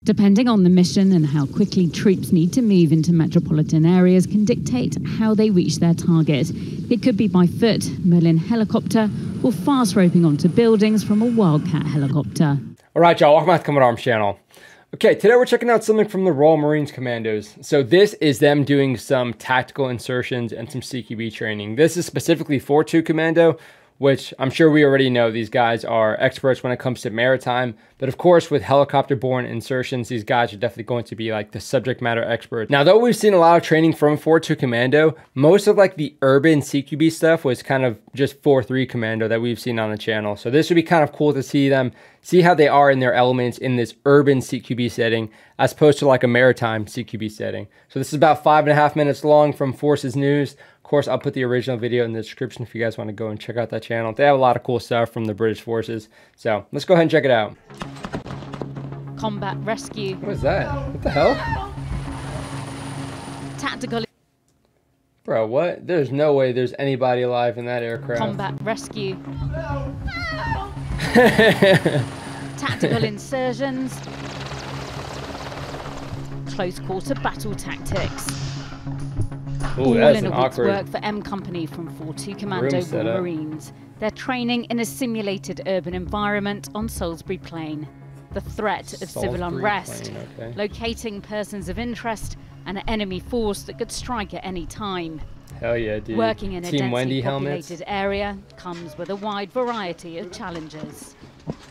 Depending on the mission and how quickly troops need to move into metropolitan areas can dictate how they reach their target. It could be by foot, Merlin helicopter, or fast roping onto buildings from a Wildcat helicopter. All right, y'all, welcome back to Combat Arms channel. Okay, today we're checking out something from the Royal Marines Commandos. So this is them doing some tactical insertions and some CQB training. This is specifically 4-2 Commando, which I'm sure we already know these guys are experts when it comes to maritime. But of course, with helicopter-borne insertions, these guys are definitely going to be like the subject matter experts. Now, though we've seen a lot of training from 4-2 Commando, most of like the urban CQB stuff was kind of just 4-3 Commando that we've seen on the channel. So this would be kind of cool to see them, see how they are in their elements in this urban CQB setting, as opposed to like a maritime CQB setting. So this is about 5.5 minutes long from Forces News. Of course, I'll put the original video in the description if you guys want to go and check out that channel. They have a lot of cool stuff from the British forces. So let's go ahead and check it out. Combat rescue. What is that? What the hell? Tactical. Bro, what? There's no way there's anybody alive in that aircraft. Combat rescue. Tactical insertions. Close quarter battle tactics. Ooh, All that's in an a week's awkward work for M Company from 4-2 Commando Royal Marines. They're training in a simulated urban environment on Salisbury Plain. The threat of civil unrest, locating persons of interest, and an enemy force that could strike at any time. Hell yeah, dude. Working in a Team densely Wendy populated area comes with a wide variety of challenges.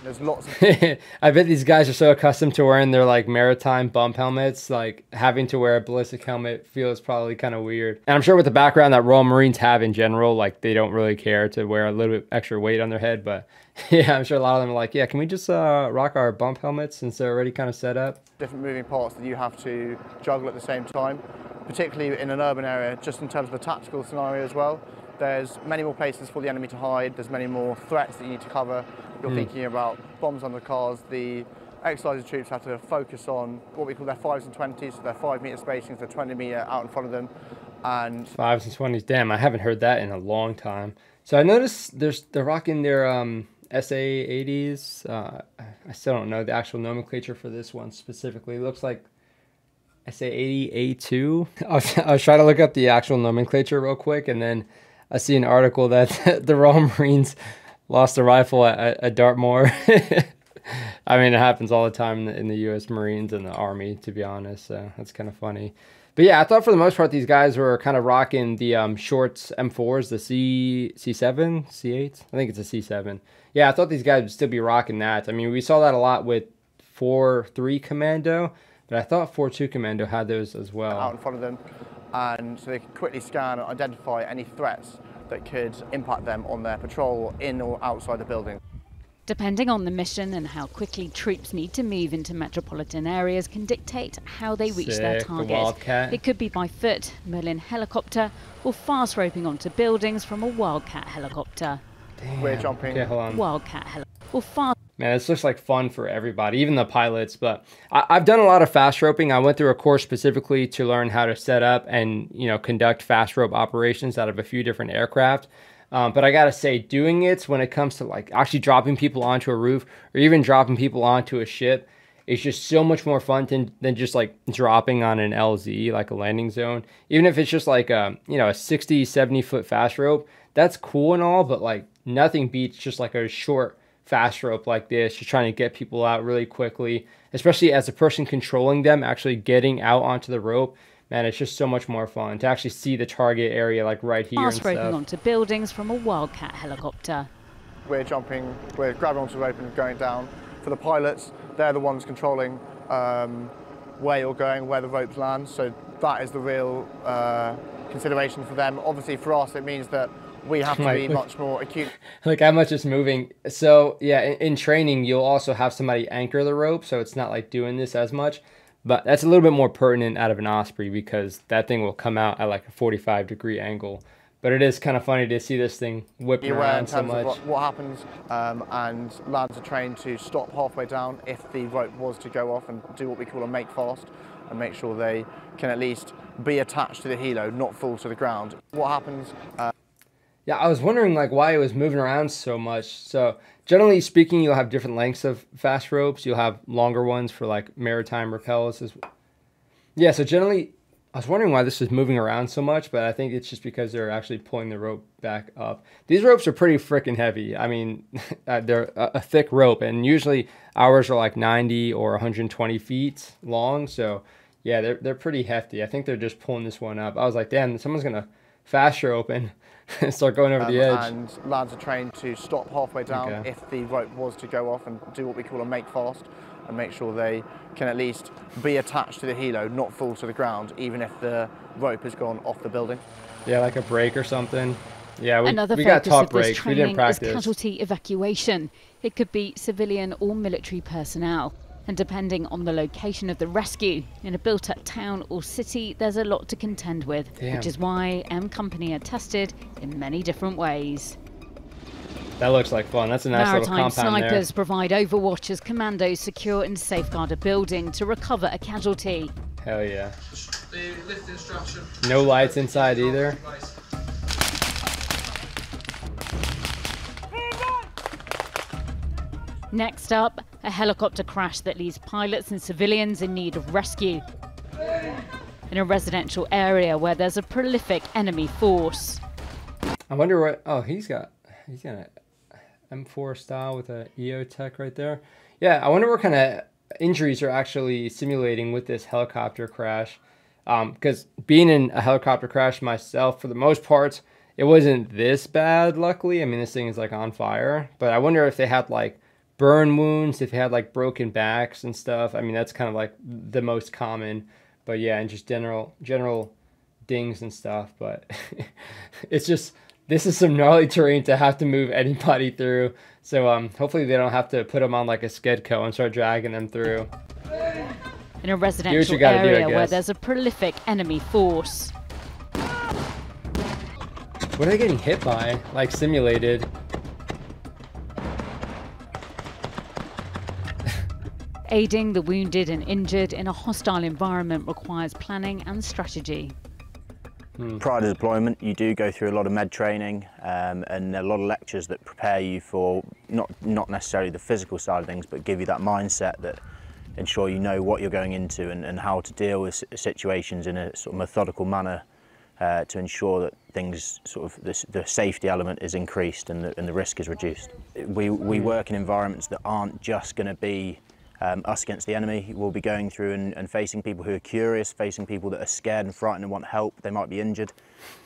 There's lots of I bet these guys are so accustomed to wearing their like maritime bump helmets, like having to wear a ballistic helmet feels probably kind of weird. And I'm sure with the background that Royal Marines have in general, like they don't really care to wear a little bit extra weight on their head. But yeah, I'm sure a lot of them are like, yeah, can we just rock our bump helmets since they're already kind of set up? Different moving parts that you have to juggle at the same time, particularly in an urban area, just in terms of the tactical scenario as well. There's many more places for the enemy to hide. There's many more threats that you need to cover. You're thinking about bombs on the cars. The exerciser troops have to focus on what we call their 5s and 20s, so their 5 metre spacings, they're 20 metre out in front of them. And 5s and 20s, damn, I haven't heard that in a long time. So I noticed they're rocking their SA-80s. I still don't know the actual nomenclature for this one specifically. It looks like SA-80A2. I was trying to look up the actual nomenclature real quick, and then I see an article that the Royal Marines lost a rifle at Dartmoor. I mean, it happens all the time in the U.S. Marines and the Army, to be honest. So that's kind of funny. But yeah, I thought for the most part these guys were kind of rocking the shorts M4s, the C7, C8. I think it's a C7. Yeah, I thought these guys would still be rocking that. I mean, we saw that a lot with 4-3 Commando, but I thought 4-2 Commando had those as well. Out in front of them, and so they can quickly scan and identify any threats that could impact them on their patrol in or outside the building. Depending on the mission and how quickly troops need to move into metropolitan areas can dictate how they reach their target. It could be by foot, Merlin helicopter, or fast roping onto buildings from a Wildcat helicopter. Damn. We're jumping. Okay, hold on. Wildcat helicopter. Or fast. Man, this looks like fun for everybody, even the pilots. But I've done a lot of fast roping. I went through a course specifically to learn how to set up and conduct fast rope operations out of a few different aircraft. But I gotta say, doing it when it comes to like actually dropping people onto a roof or even dropping people onto a ship, it's just so much more fun than just like dropping on an LZ, like a landing zone. Even if it's just like a 60, 70 foot fast rope, that's cool and all, but like nothing beats just like a short fast rope like this, just trying to get people out really quickly, especially as a person controlling them actually getting out onto the rope. Man, it's just so much more fun to actually see the target area like right here. Fast roping onto buildings from a Wildcat helicopter. We're jumping, we're grabbing onto the rope and going down. For the pilots, they're the ones controlling where you're going, where the ropes land. So that is the real consideration for them. Obviously for us, it means that we have to be much more acute. Like how much it's moving. So yeah, in training, you'll also have somebody anchor the rope, so it's not like doing this as much. But that's a little bit more pertinent out of an Osprey because that thing will come out at like a 45-degree angle. But it is kind of funny to see this thing whipping around so much. Of what happens, and lads are trained to stop halfway down if the rope was to go off and do what we call a make fast and make sure they can at least be attached to the helo, not fall to the ground. What happens? Yeah, I was wondering like why it was moving around so much. So generally speaking, you'll have different lengths of fast ropes. You'll have longer ones for like maritime rappels. Yeah, so generally, I was wondering why this was moving around so much, but I think it's just because they're actually pulling the rope back up. These ropes are pretty freaking heavy. I mean, they're a thick rope, and usually ours are like 90 or 120 feet long. So yeah, they're pretty hefty. I think they're just pulling this one up. I was like, damn, someone's gonna fast rope and start going over the edge. And lads are trained to stop halfway down if the rope was to go off and do what we call a make fast, and make sure they can at least be attached to the helo, not fall to the ground, even if the rope has gone off the building. Yeah, like a brake or something. Yeah, we focus got top of this brakes. We didn't training practice. is casualty evacuation. It could be civilian or military personnel. And depending on the location of the rescue, in a built-up town or city, there's a lot to contend with, which is why M Company are tested in many different ways. That looks like fun. That's a nice little compound there. Maritime snipers provide overwatch as commandos secure and safeguard a building to recover a casualty. Hell yeah. No lights inside either. Next up, a helicopter crash that leaves pilots and civilians in need of rescue in a residential area where there's a prolific enemy force. I wonder what... Oh, he's got an M4 style with a EO tech right there. Yeah, I wonder what kind of injuries are actually simulating with this helicopter crash. Because being in a helicopter crash myself, for the most part, it wasn't this bad, luckily. I mean, this thing is like on fire. But I wonder if they had like burn wounds, if they had like broken backs and stuff. I mean, that's kind of like the most common. But yeah, and just general dings and stuff. But it's just... This is some gnarly terrain to have to move anybody through. So hopefully they don't have to put them on like a skidco and start dragging them through. In a residential area where there's a prolific enemy force. What are they getting hit by? Like simulated. Aiding the wounded and injured in a hostile environment requires planning and strategy. Prior to deployment, you do go through a lot of med training and a lot of lectures that prepare you for not necessarily the physical side of things, but give you that mindset that ensure you know what you're going into and how to deal with situations in a sort of methodical manner to ensure that things the safety element is increased and the risk is reduced. We work in environments that aren't just going to be us against the enemy. We'll be going through and facing people who are curious, facing people that are scared and frightened and want help. They might be injured.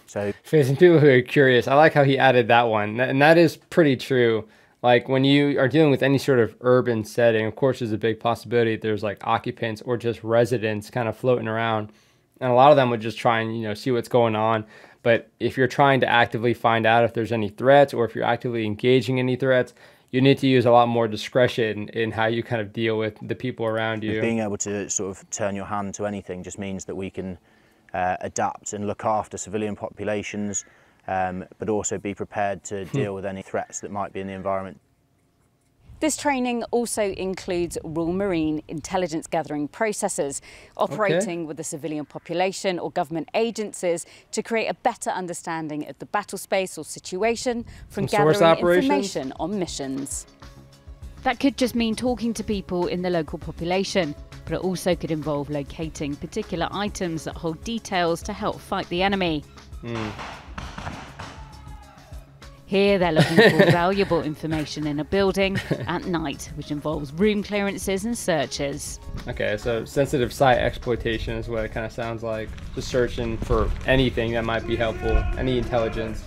So facing people who are curious. I like how he added that one, and that is pretty true. Like when you are dealing with any sort of urban setting, of course there's a big possibility that there's like occupants or just residents kind of floating around, and a lot of them would just try and see what's going on. But if you're trying to actively find out if there's any threats, or if you're actively engaging any threats, you need to use a lot more discretion in how you kind of deal with the people around you. Being able to sort of turn your hand to anything just means that we can adapt and look after civilian populations, but also be prepared to deal with any threats that might be in the environment. This training also includes Royal Marine intelligence gathering processes, operating with the civilian population or government agencies to create a better understanding of the battle space or situation from gathering information on missions. That could just mean talking to people in the local population, but it also could involve locating particular items that hold details to help fight the enemy. Here they're looking for valuable information in a building at night, which involves room clearances and searches. Okay, so sensitive site exploitation is what it kind of sounds like. Just searching for anything that might be helpful, any intelligence.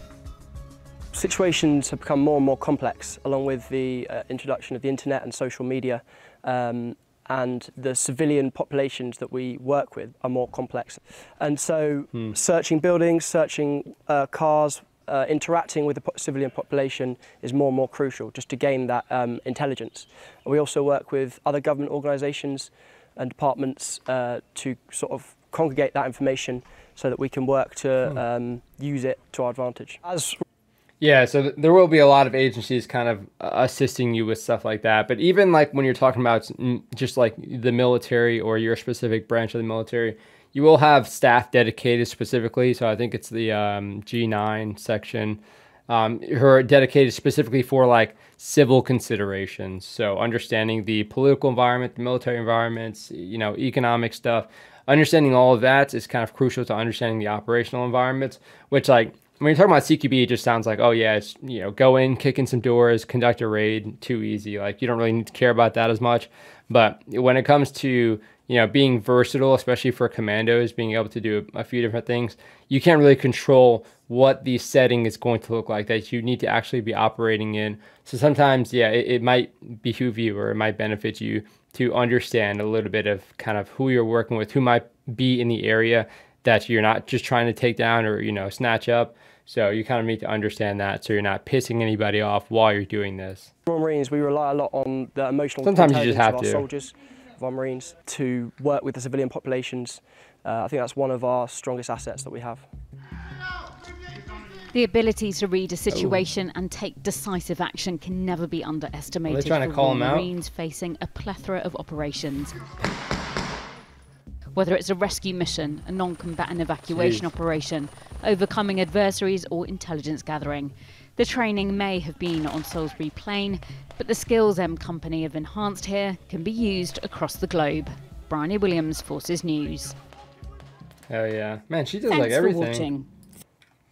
Situations have become more and more complex, along with the introduction of the internet and social media, and the civilian populations that we work with are more complex. And so searching buildings, searching cars, interacting with the civilian population is more and more crucial just to gain that intelligence. We also work with other government organisations and departments to sort of congregate that information so that we can work to use it to our advantage. Yeah, so there will be a lot of agencies kind of assisting you with stuff like that. But even like when you're talking about just like the military or your specific branch of the military, you will have staff dedicated specifically. So I think it's the G9 section. who are dedicated specifically for like civil considerations. So understanding the political environment, the military environments, you know, economic stuff, understanding all of that is kind of crucial to understanding the operational environments, which, like, when you're talking about CQB, it just sounds like, oh yeah, it's, you know, go in, kick in some doors, conduct a raid, too easy. Like, you don't really need to care about that as much. But when it comes to, you know, being versatile, especially for commandos, being able to do a few different things, you can't really control what the setting is going to look like that you need to actually be operating in. So sometimes, yeah, it might behoove you, or it might benefit you to understand a little bit of kind of who you're working with, who might be in the area that you're not just trying to take down or, you know, snatch up. So you kind of need to understand that, so you're not pissing anybody off while you're doing this. Marines, we rely a lot on the emotional Sometimes you just have of our soldiers, of our Marines, to work with the civilian populations. I think that's one of our strongest assets that we have. The ability to read a situation and take decisive action can never be underestimated. Trying to call Marines facing a plethora of operations. Whether it's a rescue mission, a non-combatant evacuation operation, overcoming adversaries, or intelligence gathering. The training may have been on Salisbury Plain, but the skills M Company have enhanced here can be used across the globe. Bryony Williams, Forces News. Oh yeah. Man, she does Thanks like everything. For watching.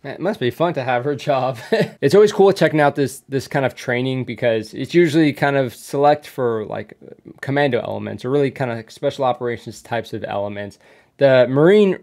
Man, it must be fun to have her job. It's always cool checking out this kind of training, because it's usually kind of select for like commando elements, or really kind of special operations types of elements. The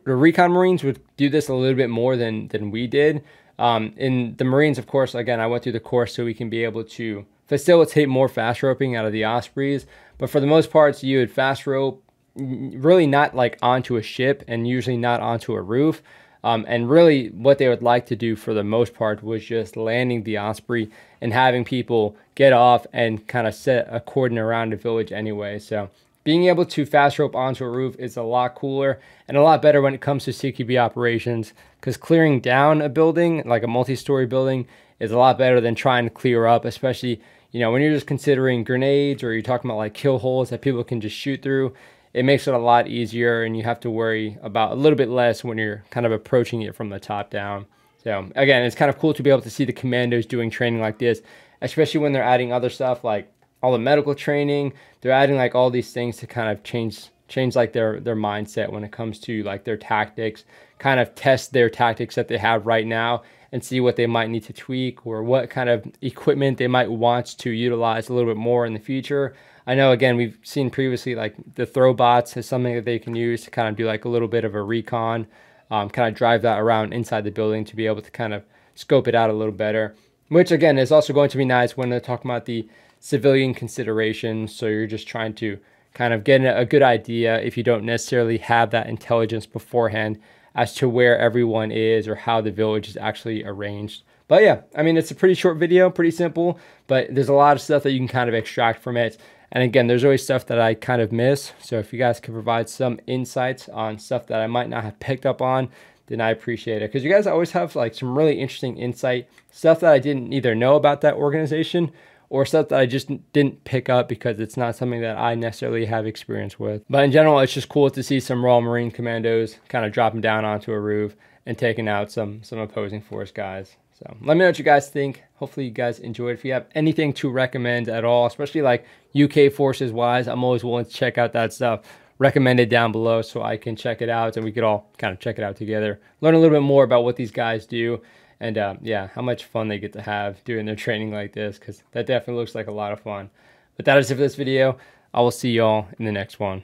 recon Marines would do this a little bit more than we did. In the Marines, of course, again, I went through the course so we can be able to facilitate more fast roping out of the Ospreys. But for the most part, you would fast rope really not like onto a ship, and usually not onto a roof. And really what they would like to do for the most part was just landing the Osprey and having people get off and kind of set a cordon around the village anyway. So being able to fast rope onto a roof is a lot cooler and a lot better when it comes to CQB operations, because clearing down a building, like a multi-story building, is a lot better than trying to clear up, especially, you know, when you're just considering grenades, or you're talking about like kill holes that people can just shoot through. It makes it a lot easier, and you have to worry about a little bit less when you're kind of approaching it from the top down. So again, it's kind of cool to be able to see the commandos doing training like this, especially when they're adding other stuff like all the medical training. They're adding like all these things to kind of change like their mindset when it comes to like their tactics, kind of test their tactics that they have right now and see what they might need to tweak, or what kind of equipment they might want to utilize a little bit more in the future. I know, again, we've seen previously like the throw bots is something that they can use to kind of do like a little bit of a recon, kind of drive that around inside the building to be able to kind of scope it out a little better, which again is also going to be nice when they're talking about the civilian considerations. So you're just trying to kind of get a good idea, if you don't necessarily have that intelligence beforehand, as to where everyone is or how the village is actually arranged. But yeah, I mean, it's a pretty short video, pretty simple, but there's a lot of stuff that you can kind of extract from it. And again, there's always stuff that I kind of miss. So if you guys could provide some insights on stuff that I might not have picked up on, then I appreciate it. Because you guys always have like some really interesting insight, stuff that I didn't either know about that organization, or stuff that I just didn't pick up because it's not something that I necessarily have experience with. But in general, it's just cool to see some Royal Marine commandos kind of dropping down onto a roof and taking out some opposing force guys. So let me know what you guys think. Hopefully you guys enjoyed. If you have anything to recommend at all, especially like UK forces wise, I'm always willing to check out that stuff. Recommend it down below so I can check it out and we could all kind of check it out together. Learn a little bit more about what these guys do, and yeah, how much fun they get to have doing their training like this, because that definitely looks like a lot of fun. But that is it for this video. I will see y'all in the next one.